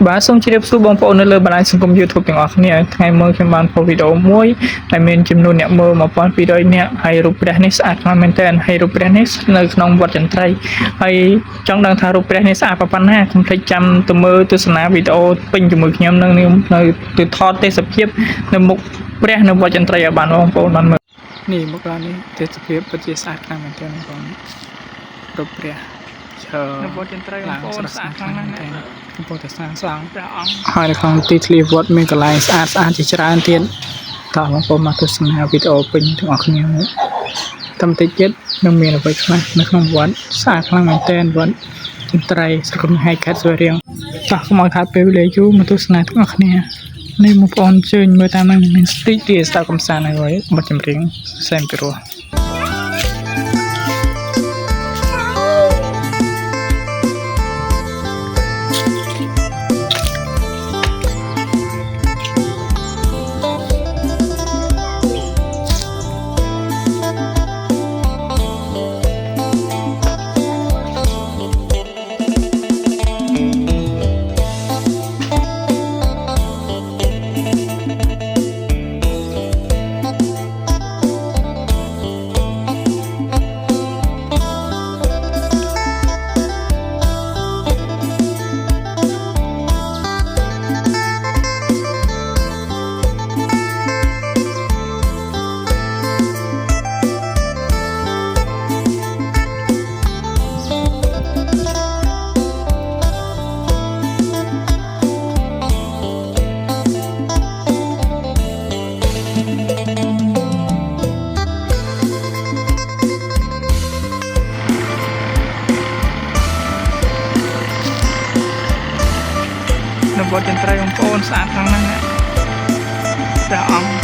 បាទសូមជម្រាបសួរបងប្អូននៅលើបណ្ដាញសង្គម YouTube ទាំងអស់គ្នាថ្ងៃមើលខ្ញុំបានផុសវីដេអូមួយដែលមានចំនួនអ្នកមើល 1200 នាក់ហើយរូបព្រះនេះស្អាតខ្លាំងមែនទែនហើយរូបព្រះនេះនៅក្នុងវត្តចន្ទ្រៃហើយចង់ដឹងថារូបព្រះនេះស្អាតប៉ុណ្ណាកុំភ្លេចចាំទៅមើលទស្សនាវីដេអូពេញជាមួយខ្ញុំនៅទៅថតទេសភាពនៅមុខព្រះនៅវត្តចន្ទ្រៃឲ្យបានបងប្អូនបានមើលនេះមកដល់នេះទេសភាពពិតជាស្អាតខ្លាំងមែនទែនបងរូបព្រះនៅវត្តចន្ទ្រៃបងប្អូនស្អាតខ្លាំងណាស់កំពុងតែសាងសង់ព្រះអង្គហើយនៅក្នុងទីធ្លាវត្តមានកន្លែងស្អាតជាច្រើនទៀតតើបងប្អូនមកទស្សនាវីដេអូពេញទាំងអស់គ្នាតាមតិចទៀតនឹងមានអ្វីខ្លះនៅក្នុងវត្តស្អាតខ្លាំងមែនទែនវត្តចន្ទ្រៃសង្គមហៃខេត្តសួយរៀងតោះកុំឲ្យខាតពេលវេលាយូរមកទស្សនាទាំងអស់គ្នានេះបងប្អូនជើញមើលតាមនឹងមានស្ទីកទីស្ដាប់កំសាន្តហើយបទចម្រៀងសែនពីរោះនៅវត្តចន្ទ្រៃបងប្អូនស្អាតខ្លាំងណាស់ព្រះអង្គ